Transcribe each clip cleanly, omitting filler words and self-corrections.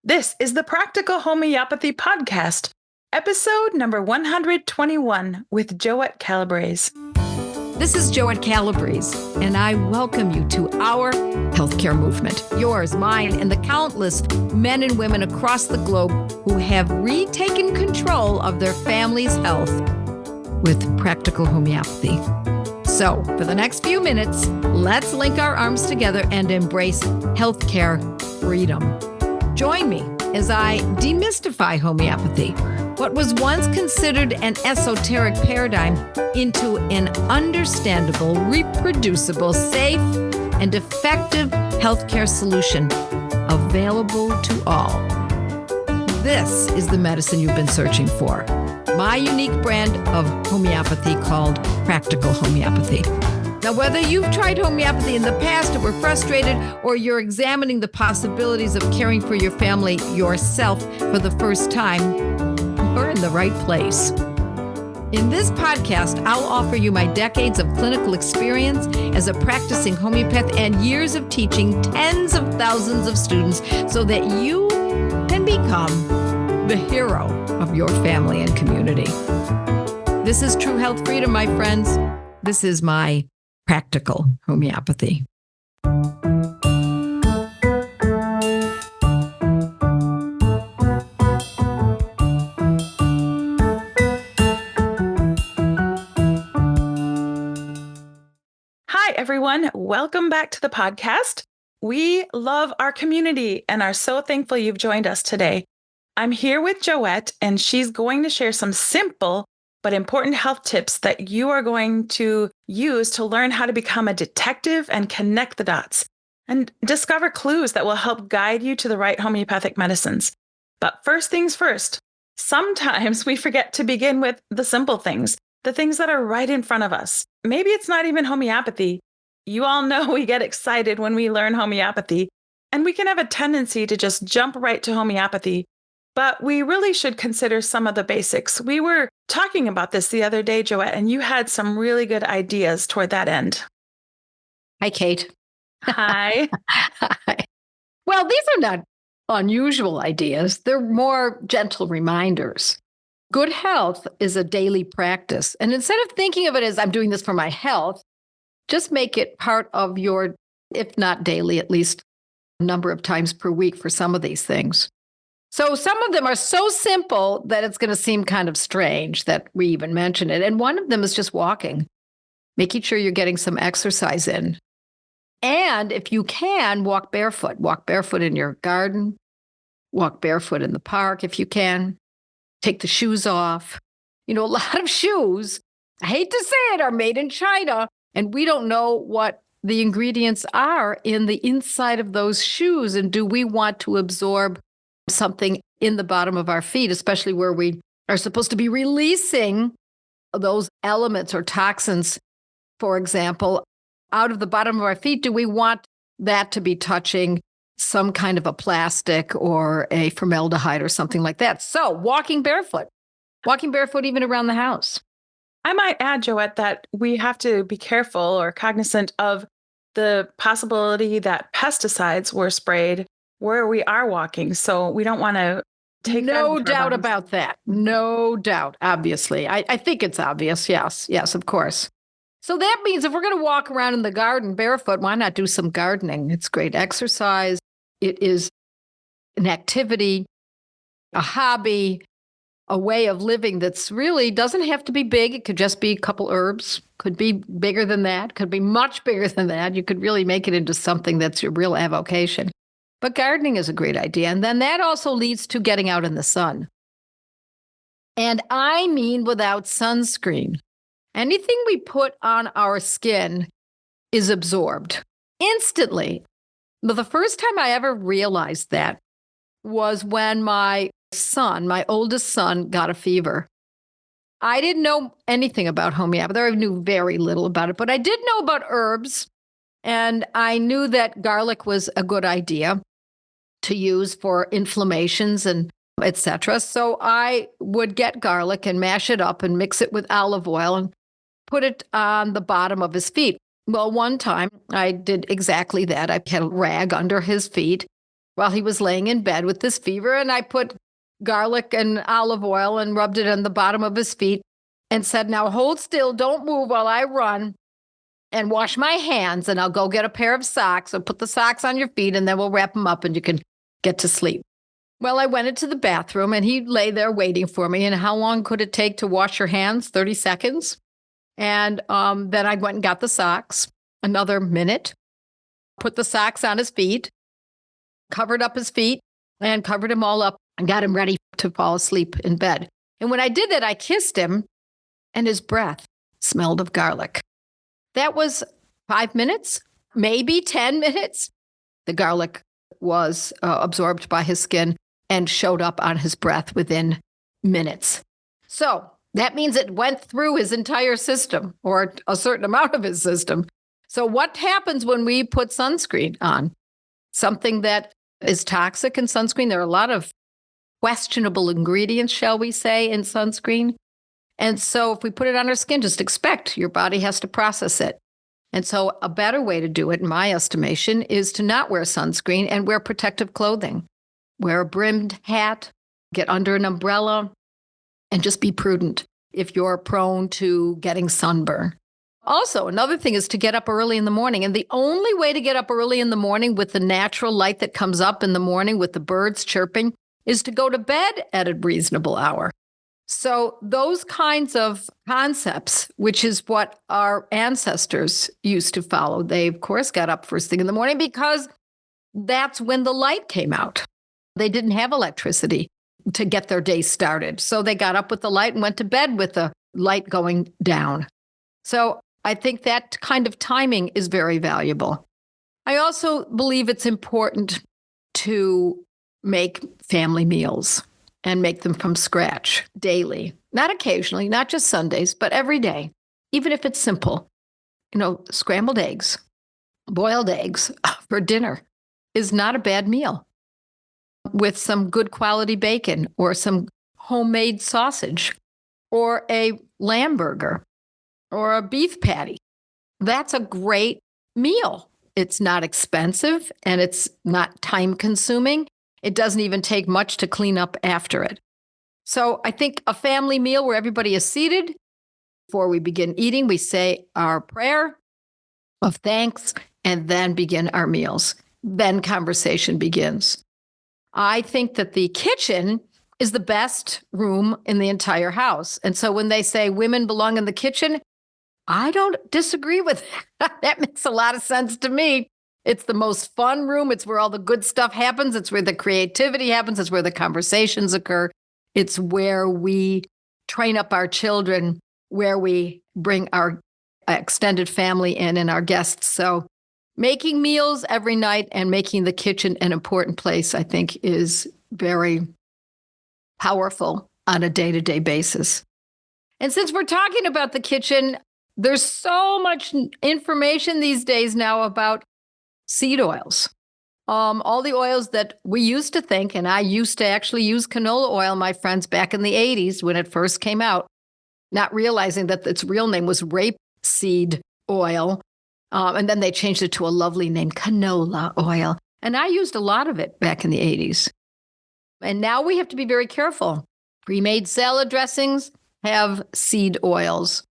This is the Practical Homeopathy Podcast, episode number 121 with Joette Calabrese. This is Joette Calabrese, and I welcome you to our healthcare movement, yours, mine, and the countless men and women across the globe who have retaken control of their family's health with practical homeopathy. So, for the next few minutes, let's link our arms together and embrace healthcare freedom. Join me as I demystify homeopathy, what was once considered an esoteric paradigm, into an understandable, reproducible, safe, and effective healthcare solution available to all. This is the medicine you've been searching for. My unique brand of homeopathy called Practical Homeopathy. Now, whether you've tried homeopathy in the past or were frustrated, or you're examining the possibilities of caring for your family yourself for the first time, you're in the right place. In this podcast, I'll offer you my decades of clinical experience as a practicing homeopath and years of teaching tens of thousands of students so that you can become the hero of your family and community. This is true health freedom, my friends. This is my Practical Homeopathy. Hi, everyone. Welcome back to the podcast. We love our community and are so thankful you've joined us today. I'm here with Joette, and she's going to share some simple but important health tips that you are going to use to learn how to become a detective and connect the dots and discover clues that will help guide you to the right homeopathic medicines. But first things first, sometimes we forget to begin with the simple things, the things that are right in front of us. Maybe it's not even homeopathy. You all know we get excited when we learn homeopathy, and we can have a tendency to just jump right to homeopathy. But we really should consider some of the basics. We were talking about this the other day, Joette, and you had some really good ideas toward that end. Hi, Kate. Hi. Hi. Well, these are not unusual ideas. They're more gentle reminders. Good health is a daily practice. And instead of thinking of it as I'm doing this for my health, just make it part of your, if not daily, at least a number of times per week for some of these things. So some of them are so simple that it's going to seem kind of strange that we even mention it. And one of them is just walking, making sure you're getting some exercise in. And if you can, walk barefoot. Walk barefoot in your garden. Walk barefoot in the park if you can. Take the shoes off. You know, a lot of shoes, I hate to say it, are made in China, and we don't know what the ingredients are in the inside of those shoes. And do we want to absorb something in the bottom of our feet, especially where we are supposed to be releasing those elements or toxins, for example, out of the bottom of our feet? Do we want that to be touching some kind of a plastic or a formaldehyde or something like that? So walking barefoot even around the house. I might add, Joette, that we have to be careful or cognizant of the possibility that pesticides were sprayed where we are walking. So we don't want to take no doubt about that. No doubt. Obviously. I think it's obvious. Yes, of course. So that means if we're going to walk around in the garden barefoot, why not do some gardening? It's great exercise. It is an activity, a hobby, a way of living that's really doesn't have to be big. It could just be a couple herbs, could be bigger than that, could be much bigger than that. You could really make it into something that's your real avocation. But gardening is a great idea. And then that also leads to getting out in the sun. And I mean without sunscreen. Anything we put on our skin is absorbed instantly. But the first time I ever realized that was when my oldest son, got a fever. I didn't know anything about homeopathy. I knew very little about it, but I did know about herbs. And I knew that garlic was a good idea to use for inflammations and etc. So I would get garlic and mash it up and mix it with olive oil and put it on the bottom of his feet. Well, one time I did exactly that. I had a rag under his feet while he was laying in bed with this fever. And I put garlic and olive oil and rubbed it on the bottom of his feet and said, now hold still, don't move while I run and wash my hands, and I'll go get a pair of socks. I'll put the socks on your feet, and then we'll wrap them up and you can get to sleep. Well, I went into the bathroom and he lay there waiting for me. And how long could it take to wash your hands? 30 seconds. And then I went and got the socks, another minute, put the socks on his feet, covered up his feet and covered him all up and got him ready to fall asleep in bed. And when I did that, I kissed him and his breath smelled of garlic. That was 5 minutes, maybe 10 minutes. The garlic was absorbed by his skin and showed up on his breath within minutes. So that means it went through his entire system, or a certain amount of his system. So what happens when we put sunscreen on? Something that is toxic in sunscreen. There are a lot of questionable ingredients, shall we say, in sunscreen. And so if we put it on our skin, just expect your body has to process it. And so a better way to do it, in my estimation, is to not wear sunscreen and wear protective clothing. Wear a brimmed hat, get under an umbrella, and just be prudent if you're prone to getting sunburn. Also, another thing is to get up early in the morning. And the only way to get up early in the morning with the natural light that comes up in the morning with the birds chirping is to go to bed at a reasonable hour. So those kinds of concepts, which is what our ancestors used to follow, they, of course, got up first thing in the morning because that's when the light came out. They didn't have electricity to get their day started. So they got up with the light and went to bed with the light going down. So I think that kind of timing is very valuable. I also believe it's important to make family meals and make them from scratch daily, not occasionally, not just Sundays, but every day, even if it's simple. Scrambled eggs, boiled eggs for dinner is not a bad meal, with some good quality bacon or some homemade sausage or a lamb burger or a beef patty. That's a great meal. It's not expensive and it's not time consuming. It doesn't even take much to clean up after it. So I think a family meal where everybody is seated, before we begin eating, we say our prayer of thanks and then begin our meals. Then conversation begins. I think that the kitchen is the best room in the entire house. And so when they say women belong in the kitchen, I don't disagree with that. That makes a lot of sense to me. It's the most fun room. It's where all the good stuff happens. It's where the creativity happens. It's where the conversations occur. It's where we train up our children, where we bring our extended family in and our guests. So making meals every night and making the kitchen an important place, I think, is very powerful on a day-to-day basis. And since we're talking about the kitchen, there's so much information these days now about seed oils. All the oils that we used to think, and I used to actually use canola oil, my friends, back in the 80s when it first came out, not realizing that its real name was rapeseed oil. And then they changed it to a lovely name, canola oil. And I used a lot of it back in the 80s. And now we have to be very careful. Pre-made salad dressings have seed oils.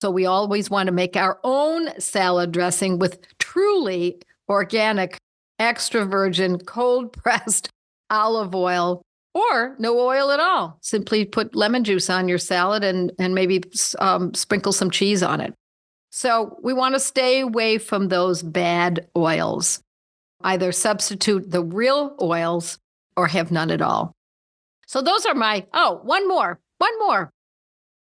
So we always want to make our own salad dressing with truly organic, extra virgin, cold-pressed olive oil, or no oil at all. Simply put lemon juice on your salad and maybe sprinkle some cheese on it. So we want to stay away from those bad oils. Either substitute the real oils or have none at all. So those are one more.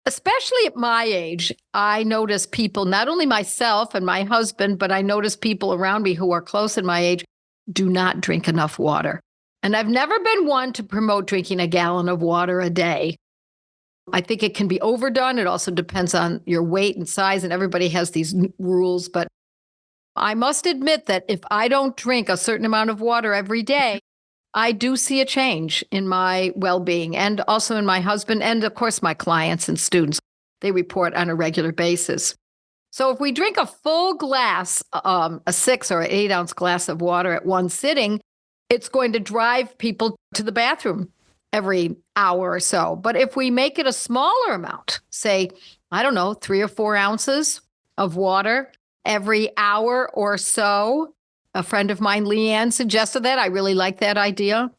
Especially at my age, I notice people, not only myself and my husband, but I notice people around me who are close in my age do not drink enough water. And I've never been one to promote drinking a gallon of water a day. I think it can be overdone. It also depends on your weight and size, and everybody has these rules. But I must admit that if I don't drink a certain amount of water every day, I do see a change in my well-being and also in my husband and, of course, my clients and students. They report on a regular basis. So if we drink a full glass, a 6 or 8 ounce glass of water at one sitting, it's going to drive people to the bathroom every hour or so. But if we make it a smaller amount, say, I don't know, 3 or 4 ounces of water every hour or so. A friend of mine, Leanne, suggested that. I really like that idea.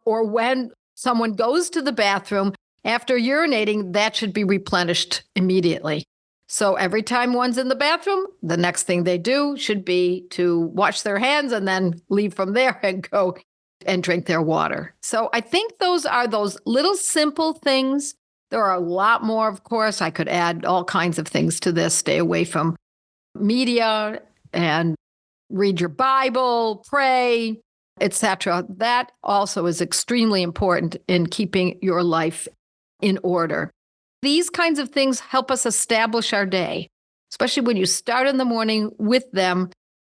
Or when someone goes to the bathroom, after urinating, that should be replenished immediately. So every time one's in the bathroom, the next thing they do should be to wash their hands and then leave from there and go and drink their water. So I think those are those little simple things. There are a lot more, of course. I could add all kinds of things to this. Stay away from media and read your Bible, pray, etc. That also is extremely important in keeping your life in order. These kinds of things help us establish our day, especially when you start in the morning with them.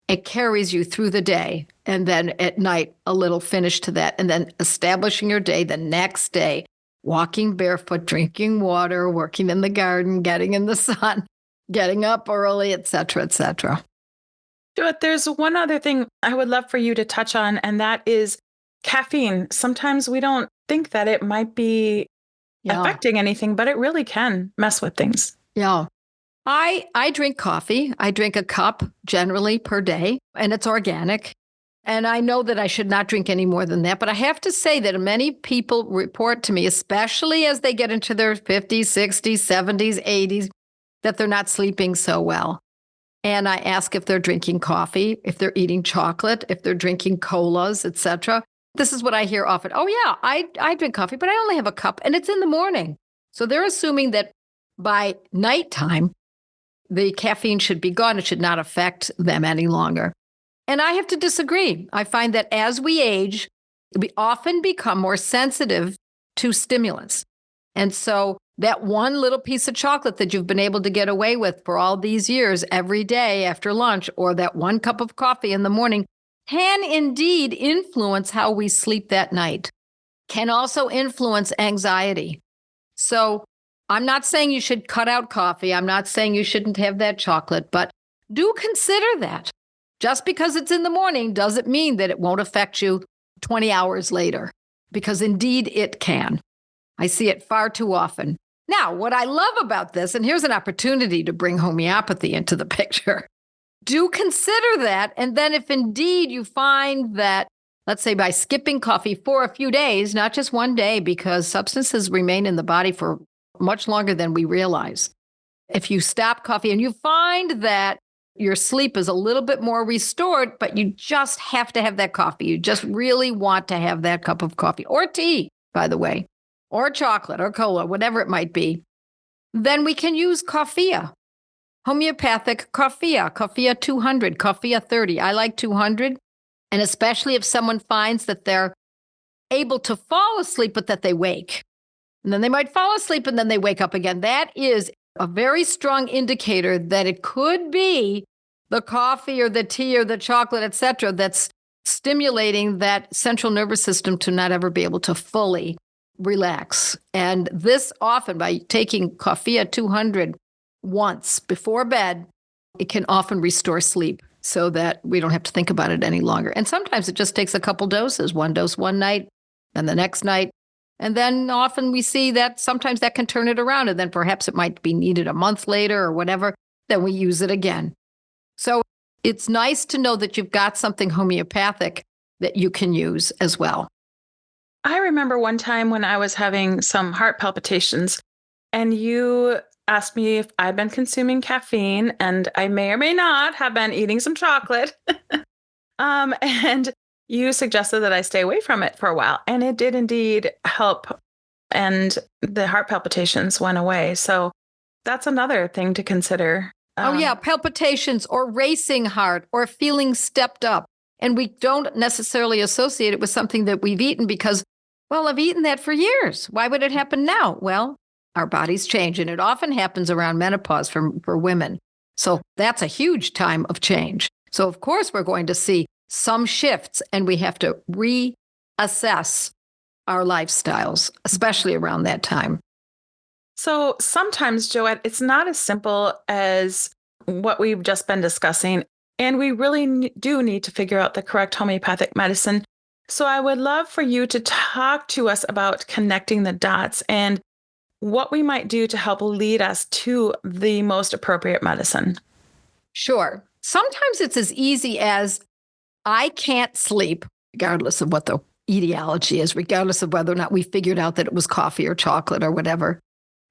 It carries you through the day. And then at night, a little finish to that. And then establishing your day the next day, walking barefoot, drinking water, working in the garden, getting in the sun, getting up early, et cetera, et cetera. Joette, there's one other thing I would love for you to touch on, and that is caffeine. Sometimes we don't think that it might be affecting anything, but it really can mess with things. Yeah. I drink coffee. I drink a cup generally per day, and it's organic. And I know that I should not drink any more than that. But I have to say that many people report to me, especially as they get into their 50s, 60s, 70s, 80s, that they're not sleeping so well. And I ask if they're drinking coffee, if they're eating chocolate, if they're drinking colas, etc. This is what I hear often. Oh, yeah, I drink coffee, but I only have a cup, and it's in the morning. So they're assuming that by nighttime, the caffeine should be gone. It should not affect them any longer. And I have to disagree. I find that as we age, we often become more sensitive to stimulants. And so that one little piece of chocolate that you've been able to get away with for all these years every day after lunch, or that one cup of coffee in the morning, can indeed influence how we sleep that night, can also influence anxiety. So I'm not saying you should cut out coffee. I'm not saying you shouldn't have that chocolate, but do consider that. Just because it's in the morning doesn't mean that it won't affect you 20 hours later, because indeed it can. I see it far too often. Now, what I love about this, and here's an opportunity to bring homeopathy into the picture, do consider that. And then if indeed you find that, let's say by skipping coffee for a few days, not just one day, because substances remain in the body for much longer than we realize. If you stop coffee and you find that your sleep is a little bit more restored, but you just have to have that coffee. You just really want to have that cup of coffee or tea, by the way, or chocolate or cola, whatever it might be. Then we can use Coffea, homeopathic Coffea, Coffea 200, Coffea 30. I like 200. And especially if someone finds that they're able to fall asleep, but that they wake. And then they might fall asleep and then they wake up again. That is a very strong indicator that it could be the coffee or the tea or the chocolate, et cetera, that's stimulating that central nervous system to not ever be able to fully relax. And this often, by taking Coffea 200 once before bed, it can often restore sleep so that we don't have to think about it any longer. And sometimes it just takes a couple doses, one dose one night and the next night. And then often we see that sometimes that can turn it around, and then perhaps it might be needed a month later or whatever, then we use it again. So it's nice to know that you've got something homeopathic that you can use as well. I remember one time when I was having some heart palpitations, and you asked me if I'd been consuming caffeine, and I may or may not have been eating some chocolate. And you suggested that I stay away from it for a while, and it did indeed help, and the heart palpitations went away. So that's another thing to consider. Palpitations or racing heart or feeling stepped up. And we don't necessarily associate it with something that we've eaten because, well, I've eaten that for years. Why would it happen now? Well, our bodies change, and it often happens around menopause for women. So that's a huge time of change. So of course, we're going to see some shifts, and we have to reassess our lifestyles, especially around that time. So sometimes, Joette, it's not as simple as what we've just been discussing, and we really do need to figure out the correct homeopathic medicine. So I would love for you to talk to us about connecting the dots and what we might do to help lead us to the most appropriate medicine. Sure. Sometimes it's as easy as I can't sleep, regardless of what the etiology is, regardless of whether or not we figured out that it was coffee or chocolate or whatever.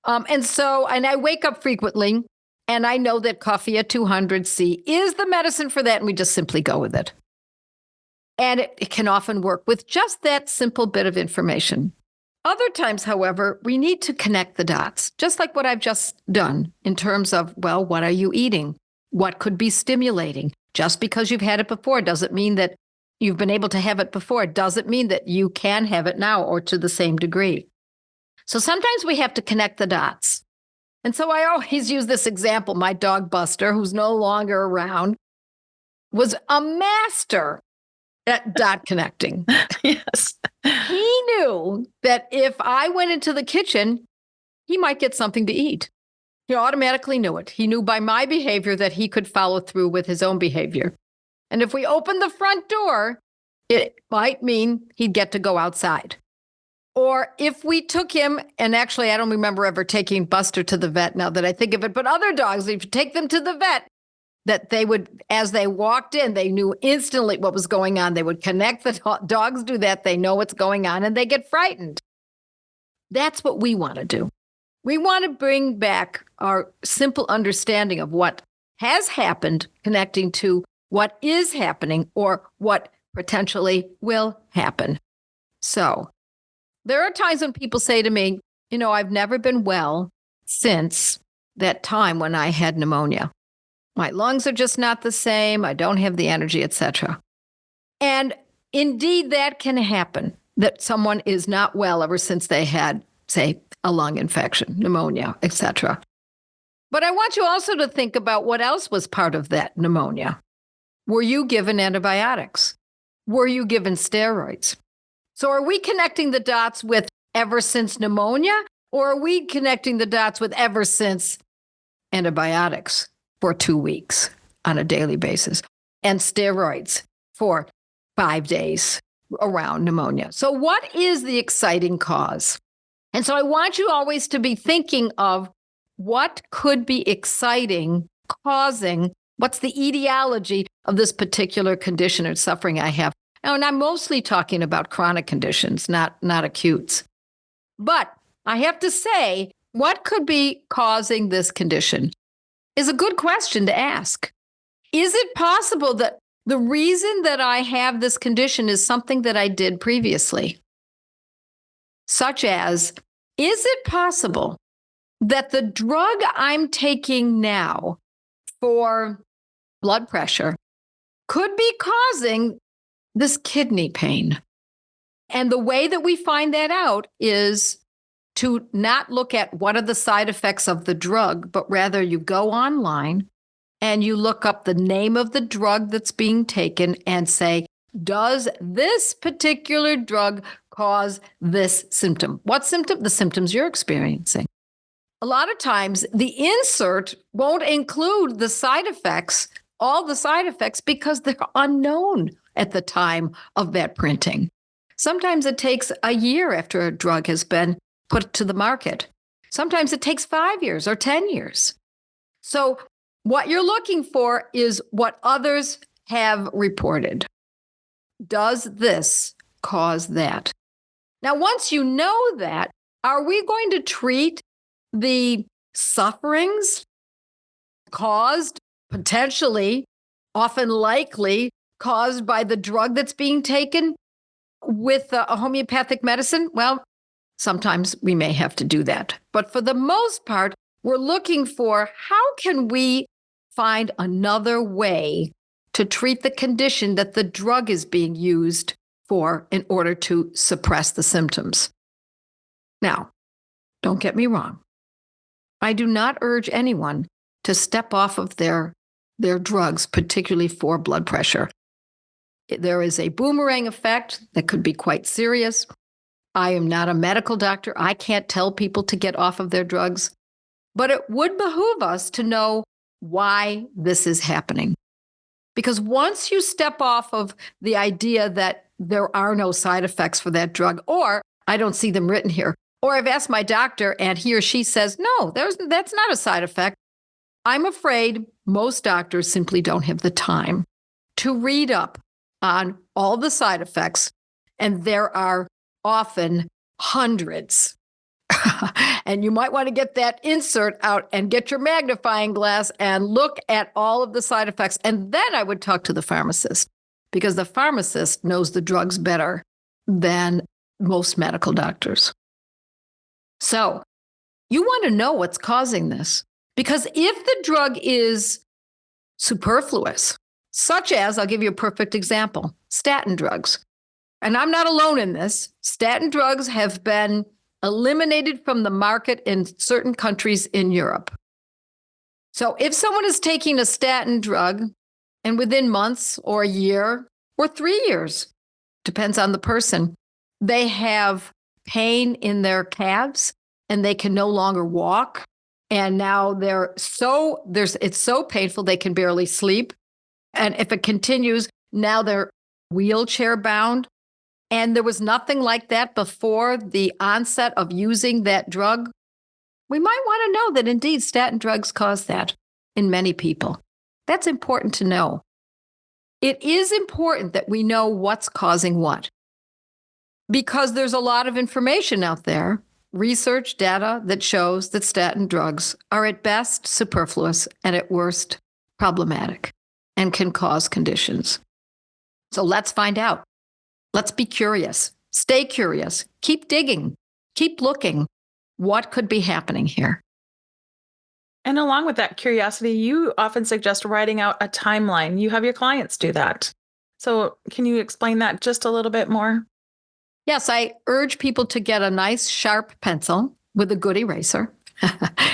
And I wake up frequently, and I know that coffee at 200C is the medicine for that, and we just simply go with it. And it can often work with just that simple bit of information. Other times, however, we need to connect the dots, just like what I've just done in terms of, well, what are you eating? What could be stimulating? Just because you've had it before doesn't mean that you've been able to have it before. It doesn't mean that you can have it now or to the same degree. So sometimes we have to connect the dots. And so I always use this example. My dog Buster, who's no longer around, was a master at dot connecting. Yes. He knew that if I went into the kitchen, he might get something to eat. He automatically knew it. He knew by my behavior that he could follow through with his own behavior. And if we opened the front door, it might mean he'd get to go outside. Or if we took him, and actually I don't remember ever taking Buster to the vet now that I think of it, but other dogs, if you take them to the vet, that they would, as they walked in, they knew instantly what was going on. They would connect the dogs do that. They know what's going on and they get frightened. That's what we want to do. We want to bring back our simple understanding of what has happened, connecting to what is happening or what potentially will happen. So there are times when people say to me, I've never been well since that time when I had pneumonia. My lungs are just not the same. I don't have the energy, etc. And indeed, that can happen, that someone is not well ever since they had, say, a lung infection, pneumonia, etc. But I want you also to think about what else was part of that pneumonia. Were you given antibiotics? Were you given steroids? So are we connecting the dots with ever since pneumonia, or are we connecting the dots with ever since antibiotics for 2 weeks on a daily basis and steroids for 5 days around pneumonia? So what is the exciting cause? And so I want you always to be thinking of what could be exciting, causing, what's the etiology of this particular condition or suffering I have. Now, and I'm mostly talking about chronic conditions, not acutes. But I have to say, what could be causing this condition is a good question to ask. Is it possible that the reason that I have this condition is something that I did previously? Such as, is it possible that the drug I'm taking now for blood pressure could be causing this kidney pain? And the way that we find that out is to not look at what are the side effects of the drug, but rather you go online and you look up the name of the drug that's being taken and say, does this particular drug cause this symptom? What symptom? The symptoms you're experiencing. A lot of times the insert won't include the side effects, all the side effects, because they're unknown at the time of that printing. Sometimes it takes a year after a drug has been put to the market. Sometimes it takes 5 years or 10 years. So what you're looking for is what others have reported. Does this cause that? Now, once you know that, are we going to treat the sufferings caused, potentially, often likely, caused by the drug that's being taken with a homeopathic medicine? Well, sometimes we may have to do that. But for the most part, we're looking for how can we find another way to treat the condition that the drug is being used for in order to suppress the symptoms. Now, don't get me wrong. I do not urge anyone to step off of their drugs, particularly for blood pressure. There is a boomerang effect that could be quite serious. I am not a medical doctor. I can't tell people to get off of their drugs. But it would behoove us to know why this is happening. Because once you step off of the idea that there are no side effects for that drug, or I don't see them written here. Or I've asked my doctor and he or she says, no, that's not a side effect. I'm afraid most doctors simply don't have the time to read up on all the side effects. And there are often hundreds. And you might want to get that insert out and get your magnifying glass and look at all of the side effects. And then I would talk to the pharmacist, because the pharmacist knows the drugs better than most medical doctors. So you want to know what's causing this, because if the drug is superfluous, such as, I'll give you a perfect example, statin drugs. And I'm not alone in this. Statin drugs have been eliminated from the market in certain countries in Europe. So if someone is taking a statin drug and within months or a year or 3 years, depends on the person, they have pain in their calves and they can no longer walk. And now it's so painful they can barely sleep. And if it continues, now they're wheelchair bound. And there was nothing like that before the onset of using that drug. We might want to know that indeed statin drugs cause that in many people. That's important to know. It is important that we know what's causing what, because there's a lot of information out there, research data that shows that statin drugs are at best superfluous and at worst problematic and can cause conditions. So let's find out. Let's be curious. Stay curious. Keep digging. Keep looking. What could be happening here? And along with that curiosity, you often suggest writing out a timeline. You have your clients do that. So can you explain that just a little bit more? Yes, I urge people to get a nice sharp pencil with a good eraser.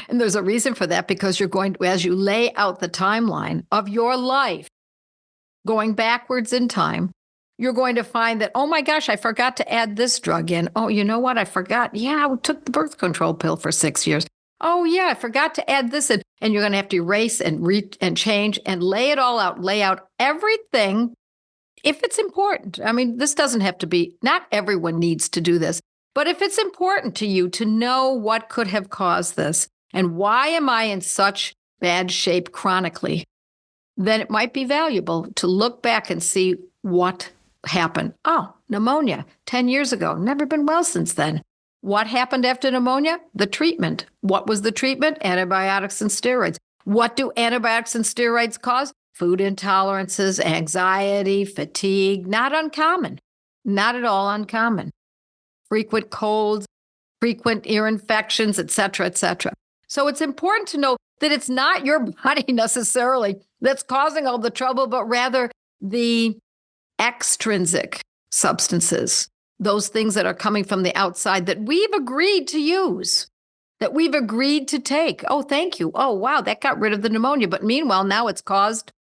And there's a reason for that, because you're going to, as you lay out the timeline of your life, going backwards in time, you're going to find that, oh my gosh, I forgot to add this drug in. Oh, you know what? I forgot. Yeah, I took the birth control pill for 6 years. Oh yeah, I forgot to add this in. And you're going to have to erase and change and lay it all out, lay out everything if it's important. I mean, this doesn't have to be, not everyone needs to do this, but if it's important to you to know what could have caused this and why am I in such bad shape chronically, then it might be valuable to look back and see what happened. Oh, pneumonia 10 years ago, never been well since then. What happened after pneumonia? The treatment. What was the treatment? Antibiotics and steroids. What do antibiotics and steroids cause? Food intolerances, anxiety, fatigue. Not uncommon. Not at all uncommon. Frequent colds, frequent ear infections, et cetera, et cetera. So it's important to know that it's not your body necessarily that's causing all the trouble, but rather the extrinsic substances, those things that are coming from the outside that we've agreed to use, that we've agreed to take. Oh, thank you. Oh, wow, that got rid of the pneumonia. But meanwhile, now it's caused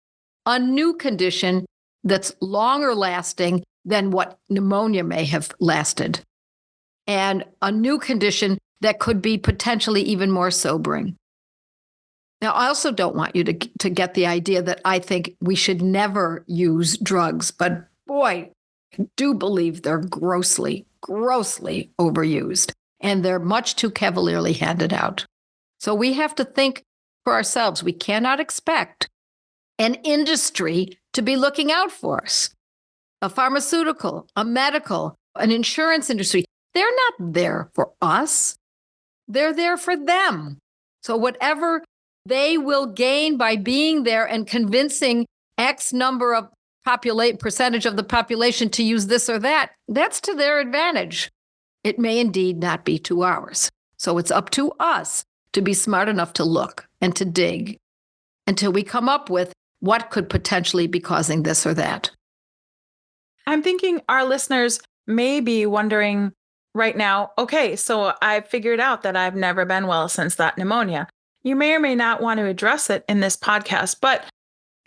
a new condition that's longer lasting than what pneumonia may have lasted, and a new condition that could be potentially even more sobering. Now, I also don't want you to get the idea that I think we should never use drugs, but boy, I do believe they're grossly, grossly overused, and they're much too cavalierly handed out. So we have to think for ourselves. We cannot expect an industry to be looking out for us. A pharmaceutical, a medical, an insurance industry, they're not there for us. They're there for them. So whatever they will gain by being there and convincing X number of percentage of the population to use this or that, that's to their advantage. It may indeed not be to ours. So it's up to us to be smart enough to look and to dig until we come up with what could potentially be causing this or that. I'm thinking our listeners may be wondering right now, okay, so I've figured out that I've never been well since that pneumonia. You may or may not want to address it in this podcast, but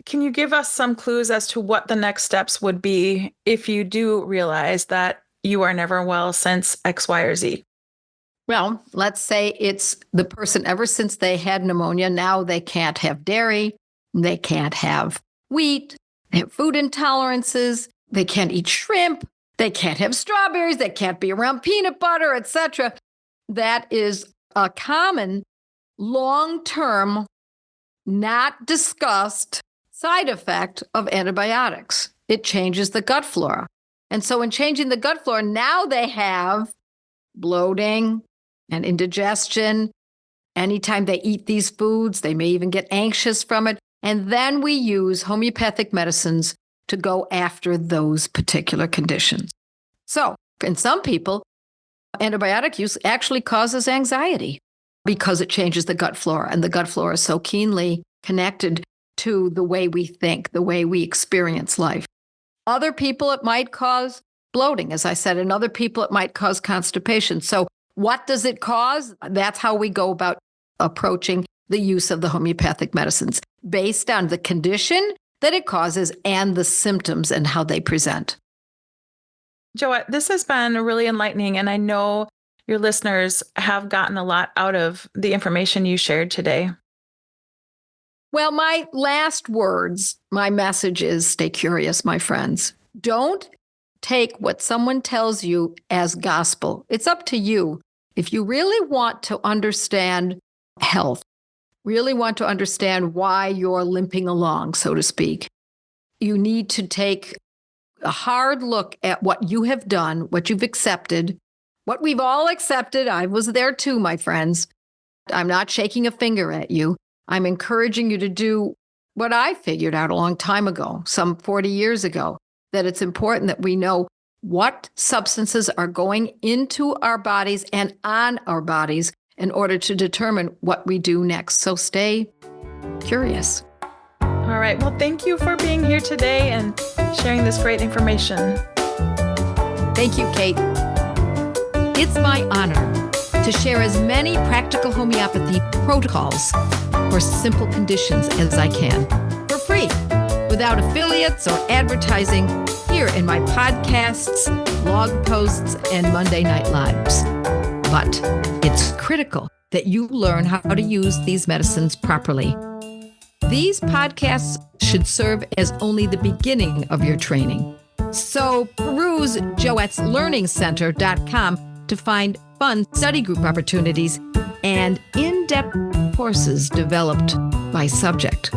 can you give us some clues as to what the next steps would be if you do realize that you are never well since X, Y, or Z? Well, let's say it's the person ever since they had pneumonia. Now they can't have dairy. They can't have wheat. They have food intolerances. They can't eat shrimp. They can't have strawberries. They can't be around peanut butter, etc. That is a common long-term, not discussed side effect of antibiotics. It changes the gut flora. And so in changing the gut flora, now they have bloating and indigestion. Anytime they eat these foods, they may even get anxious from it. And then we use homeopathic medicines to go after those particular conditions. So in some people, antibiotic use actually causes anxiety because it changes the gut flora. And the gut flora is so keenly connected to the way we think, the way we experience life. Other people, it might cause bloating, as I said. In other people, it might cause constipation. So what does it cause? That's how we go about approaching the use of the homeopathic medicines, based on the condition that it causes and the symptoms and how they present. Joette, this has been really enlightening, and I know your listeners have gotten a lot out of the information you shared today. Well, my last words, my message is stay curious, my friends. Don't take what someone tells you as gospel. It's up to you. If you really want to understand health, really want to understand why you're limping along, so to speak, you need to take a hard look at what you have done, what you've accepted, what we've all accepted. I was there too, my friends. I'm not shaking a finger at you. I'm encouraging you to do what I figured out a long time ago, some 40 years ago, that it's important that we know what substances are going into our bodies and on our bodies in order to determine what we do next. So stay curious. All right. Well, thank you for being here today and sharing this great information. Thank you, Kate. It's my honor to share as many practical homeopathy protocols for simple conditions as I can for free, without affiliates or advertising, here in my podcasts, blog posts, and Monday Night Lives. But it's critical that you learn how to use these medicines properly. These podcasts should serve as only the beginning of your training. So peruse joetteslearningcenter.com to find fun study group opportunities and in-depth courses developed by subject.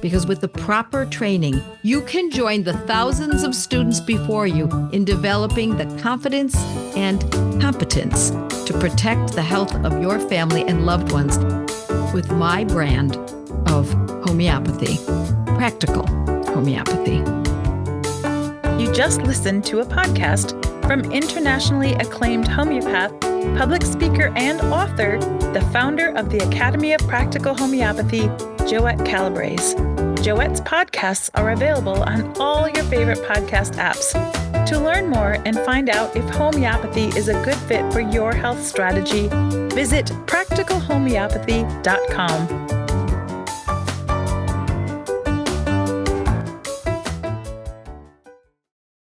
Because with the proper training, you can join the thousands of students before you in developing the confidence and competence to protect the health of your family and loved ones with my brand of homeopathy, Practical Homeopathy. You just listened to a podcast from internationally acclaimed homeopath, public speaker, and author, the founder of the Academy of Practical Homeopathy, Joette Calabrese. Joette's podcasts are available on all your favorite podcast apps. To learn more and find out if homeopathy is a good fit for your health strategy, visit practicalhomeopathy.com.